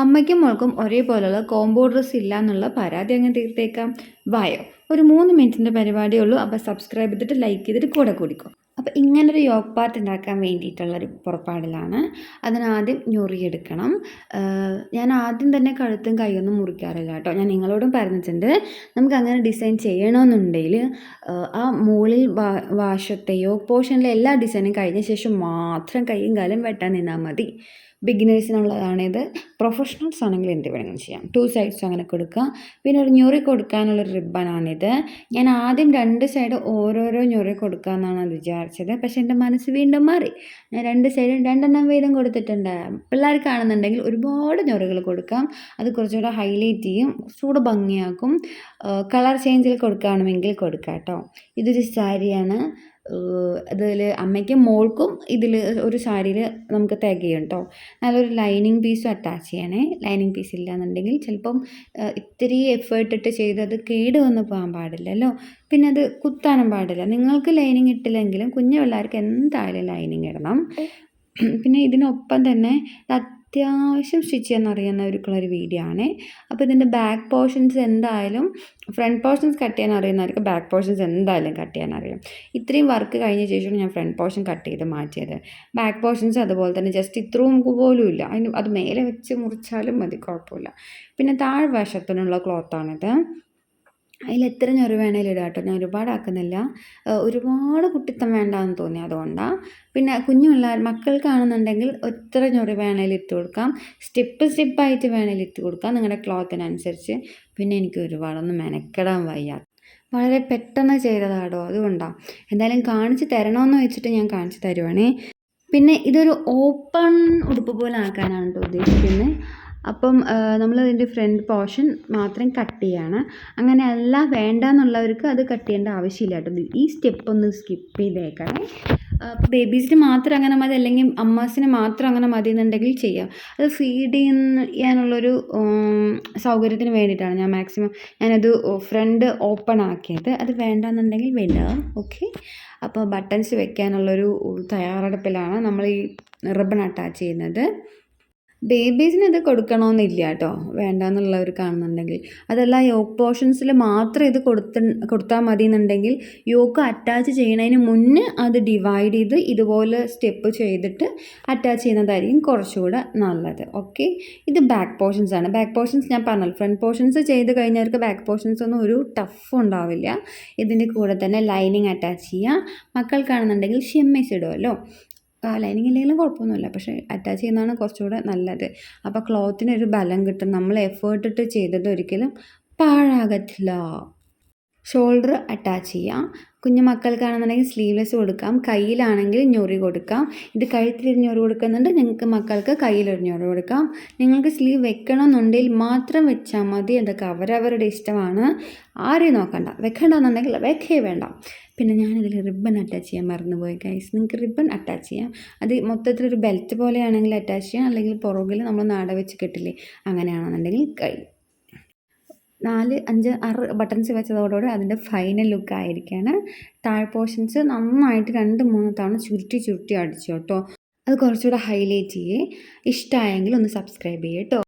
അമ്മയ്ക്കും മോൾക്കും ഒരേപോലെയുള്ള combo dress ഇല്ല എന്നുള്ള പരാതി അങ്ങ് തീർത്തേക്കാം. വായോ, ഒരു 3 മിനിറ്റിൻ്റെ പരിപാടിയേ ഉള്ളൂ. അപ്പോൾ സബ്സ്ക്രൈബ് ചെയ്തിട്ട് ലൈക്ക് ചെയ്തിട്ട് കൂടെ കൂടിക്കോ. അപ്പോൾ ഇങ്ങനൊരു യോഗ് പാർട്ട് ഉണ്ടാക്കാൻ വേണ്ടിയിട്ടുള്ളൊരു പുറപ്പാടിലാണ്. അതിനാദ്യം ഞൊറിയെടുക്കണം. ഞാൻ ആദ്യം തന്നെ കഴുത്തും കൈയൊന്നും മുറിക്കാറില്ല കേട്ടോ. ഞാൻ നിങ്ങളോടും പറഞ്ഞിട്ടുണ്ട്, നമുക്ക് അങ്ങനെ ഡിസൈൻ ചെയ്യണമെന്നുണ്ടെങ്കിൽ ആ മുകളിൽ വാശത്തെയോ പോർഷനിലെ എല്ലാ ഡിസൈനും കഴിഞ്ഞ ശേഷം മാത്രം കൈയും കാലും വെട്ടാൻ നിന്നാൽ മതി. ബിഗിനേഴ്സിനുള്ളതാണിത്. പ്രൊഫഷണൽസ് ആണെങ്കിൽ എന്ത് വേണമെങ്കിലും ചെയ്യാം. 2 സൈഡ്സും അങ്ങനെ കൊടുക്കുക. പിന്നെ ഒരു ഞൊറി കൊടുക്കാനുള്ളൊരു റിബണാണിത്. ഞാൻ ആദ്യം 2 സൈഡ് ഓരോരോ ഞൊറി കൊടുക്കാമെന്നാണ് വിചാരിച്ചത്. പക്ഷേ എൻ്റെ മനസ്സ് വീണ്ടും മാറി. ഞാൻ 2 സൈഡും 2 വീതം കൊടുത്തിട്ടുണ്ട്. പിള്ളേർ കാണുന്നുണ്ടെങ്കിൽ ഒരുപാട് ഞൊറികൾ കൊടുക്കാം. അത് കുറച്ചുകൂടെ ഹൈലൈറ്റ് ചെയ്യും, കുറച്ചുകൂടെ ഭംഗിയാക്കും. കളർ ചേഞ്ചിൽ കൊടുക്കുകയാണെങ്കിൽ കൊടുക്കാം കേട്ടോ. ഇതൊരു സാരിയാണ്. അതിൽ അമ്മയ്ക്കും മോൾക്കും ഇതിൽ ഒരു സാരിയിൽ നമുക്ക് തികയും കേട്ടോ. നല്ലൊരു ലൈനിങ് പീസും അറ്റാച്ച് ചെയ്യണേ. ലൈനിങ് പീസ് ഇല്ലയെന്നുണ്ടെങ്കിൽ ചിലപ്പം ഇത്തിരി എഫേർട്ട് ഇട്ട് ചെയ്തത് കേട് വന്ന് പോകാൻ പാടില്ലല്ലോ. പിന്നെ അത് കുത്താനും പാടില്ല. നിങ്ങൾക്ക് ലൈനിങ് ഇട്ടില്ലെങ്കിലും കുഞ്ഞു പിള്ളേർക്ക് എന്തായാലും ലൈനിങ് ഇടണം. പിന്നെ ഇതിനൊപ്പം തന്നെ അത്യാവശ്യം സ്റ്റിച്ച് ചെയ്യാൻ അറിയുന്നവർക്കുള്ളൊരു വീഡിയോ ആണ്. അപ്പോൾ ഇതിൻ്റെ ബാക്ക് പോർഷൻസ് എന്തായാലും, ഫ്രണ്ട് പോർഷൻസ് കട്ട് ചെയ്യാൻ അറിയുന്നവർക്ക് ബാക്ക് പോർഷൻസ് എന്തായാലും കട്ട് ചെയ്യാൻ അറിയാം. ഇത്രയും വർക്ക് കഴിഞ്ഞ ശേഷമാണ് ഞാൻ ഫ്രണ്ട് പോർഷൻ കട്ട് ചെയ്ത് മാറ്റിയത്. ബാക്ക് പോർഷൻസ് അതുപോലെ തന്നെ ജസ്റ്റ് ഇത്രയും പോലും ഇല്ല. അത് മേലെ വെച്ച് മുറിച്ചാലും മതി, കുഴപ്പമില്ല. പിന്നെ താഴ്വശത്തിനുള്ള ക്ലോത്താണിത്. അതിൽ എത്ര ഞൊറി വേണേലും ഇടാം കേട്ടോ. ഞാൻ ഒരുപാട് ആക്കുന്നില്ല. ഒരുപാട് കുട്ടിത്തം വേണ്ടാന്ന് തോന്നി, അതുകൊണ്ടാണ്. പിന്നെ കുഞ്ഞു മക്കൾക്കാണെന്നുണ്ടെങ്കിൽ എത്ര ഞൊറി വേണേലും ഇട്ട് കൊടുക്കാം. സ്റ്റെപ്പായിട്ട് വേണേലും ഇട്ട് കൊടുക്കാം, നിങ്ങളുടെ ക്ലോത്തിനനുസരിച്ച്. പിന്നെ എനിക്ക് ഒരുപാടൊന്നും മെനക്കെടാൻ വയ്യ, വളരെ പെട്ടെന്ന് ചെയ്തതാടോ, അതുകൊണ്ടാണ്. എന്തായാലും കാണിച്ച് തരണമെന്ന് വെച്ചിട്ട് ഞാൻ കാണിച്ച് തരുവാണേ. പിന്നെ ഇതൊരു ഓപ്പൺ ഉടുപ്പ് പോലെ ആക്കാനാണ് കേട്ടോ ഉദ്ദേശിക്കുന്നത്. അപ്പം നമ്മളതിൻ്റെ ഫ്രണ്ട് പോർഷൻ മാത്രം കട്ട് ചെയ്യാണ്. അങ്ങനെ അല്ല വേണ്ടാന്നുള്ളവർക്ക് അത് കട്ട് ചെയ്യേണ്ട ആവശ്യമില്ല കേട്ടോ. ഈ സ്റ്റെപ്പ് ഒന്ന് സ്കിപ്പ് ചെയ്തേക്കണേ. ബേബീസിന് മാത്രം അങ്ങനെ മതി, അല്ലെങ്കിൽ അമ്മാസിന് മാത്രം അങ്ങനെ മതി എന്നുണ്ടെങ്കിൽ ചെയ്യാം. അത് ഫീഡ് ചെയ്യാനുള്ളൊരു സൗകര്യത്തിന് വേണ്ടിയിട്ടാണ് ഞാൻ മാക്സിമം ഞാനത് ഫ്രണ്ട് ഓപ്പൺ ആക്കിയത്. അത് വേണ്ടാന്നുണ്ടെങ്കിൽ വേണ്ട. ഓക്കെ, അപ്പോൾ ബട്ടൺസ് വെക്കാനുള്ളൊരു തയ്യാറെടുപ്പിലാണ് നമ്മൾ ഈ റിബൺ അറ്റാച്ച് ചെയ്യുന്നത്. ബേബീസിന് ഇത് കൊടുക്കണമെന്നില്ല കേട്ടോ, വേണ്ടാന്നുള്ളവർ കാണുന്നുണ്ടെങ്കിൽ. അതല്ല യോക്ക് പോർഷൻസിൽ മാത്രം ഇത് കൊടുത്താൽ മതി എന്നുണ്ടെങ്കിൽ യോക്ക് അറ്റാച്ച് ചെയ്യണതിന് മുന്നേ അത് ഡിവൈഡ് ചെയ്ത് ഇതുപോലെ സ്റ്റെപ്പ് ചെയ്തിട്ട് അറ്റാച്ച് ചെയ്യുന്നതായിരിക്കും കുറച്ചുകൂടെ നല്ലത്. ഓക്കെ, ഇത് ബാക്ക് പോർഷൻസ് ആണ്. ബാക്ക് പോർഷൻസ് ഞാൻ പറഞ്ഞല്ലോ, ഫ്രണ്ട് പോർഷൻസ് ചെയ്ത് കഴിഞ്ഞവർക്ക് ബാക്ക് പോർഷൻസ് ഒന്നും ഒരു ടഫ് ഉണ്ടാവില്ല. ഇതിൻ്റെ കൂടെ തന്നെ ലൈനിങ് അറ്റാച്ച് ചെയ്യുക. മക്കൾക്കാണെന്നുണ്ടെങ്കിൽ ഷിമ്മേഴ്സ് ഇടുമല്ലോ. ലൈനിങ് ഇല്ലെങ്കിലും കുഴപ്പമൊന്നുമില്ല, പക്ഷേ അറ്റാച്ച് ചെയ്യുന്നതാണ് കുറച്ചുകൂടെ നല്ലത്. അപ്പോൾ ക്ലോത്തിനൊരു ബലം കിട്ടും. നമ്മൾ എഫേർട്ട് ഇട്ട് ചെയ്തത് ഒരിക്കലും പാഴാകത്തില്ല. ഷോൾഡർ അറ്റാച്ച് ചെയ്യാം. കുഞ്ഞു മക്കൾക്കാണെന്നുണ്ടെങ്കിൽ സ്ലീവ്ലെസ് കൊടുക്കാം. കയ്യിലാണെങ്കിൽ ഞൊറി കൊടുക്കാം. ഇത് കഴുത്തിലൊരു ഞൊറി കൊടുക്കുന്നുണ്ട്, നിങ്ങൾക്ക് മക്കൾക്ക് കയ്യിലൊരു ഞൊറി കൊടുക്കാം. നിങ്ങൾക്ക് സ്ലീവ് വെക്കണമെന്നുണ്ടെങ്കിൽ മാത്രം വെച്ചാൽ മതി. അതൊക്കെ അവരവരുടെ ഇഷ്ടമാണ്, ആരെയും നോക്കണ്ട. വെക്കണ്ടെന്നുണ്ടെങ്കിൽ വെക്കേ വേണ്ട. പിന്നെ ഞാനിതിൽ റിബൺ അറ്റാച്ച് ചെയ്യാൻ മറന്നുപോയി ഗൈസ്. നിങ്ങൾക്ക് റിബൺ അറ്റാച്ച് ചെയ്യാം. അത് മൊത്തത്തിലൊരു ബെൽറ്റ് പോലെയാണെങ്കിൽ അറ്റാച്ച് ചെയ്യാം, അല്ലെങ്കിൽ പുറകിൽ നമ്മൾ നാട വെച്ച് കെട്ടില്ലേ, അങ്ങനെയാണെന്നുണ്ടെങ്കിൽ 4, 5, 6 ബട്ടൺസ് വെച്ചതോടുകൂടി അതിൻ്റെ ഫൈനൽ ലുക്ക് ആയിരിക്കുകയാണ്. താഴെ പോർഷൻസ് നന്നായിട്ട് 2-3 തവണ ചുരുട്ടി അടിച്ചു കേട്ടോ. അത് കുറച്ചുകൂടെ ഹൈലൈറ്റ് ചെയ്യേ. ഇഷ്ടമായെങ്കിൽ ഒന്ന് സബ്സ്ക്രൈബ് ചെയ്യേ കേട്ടോ.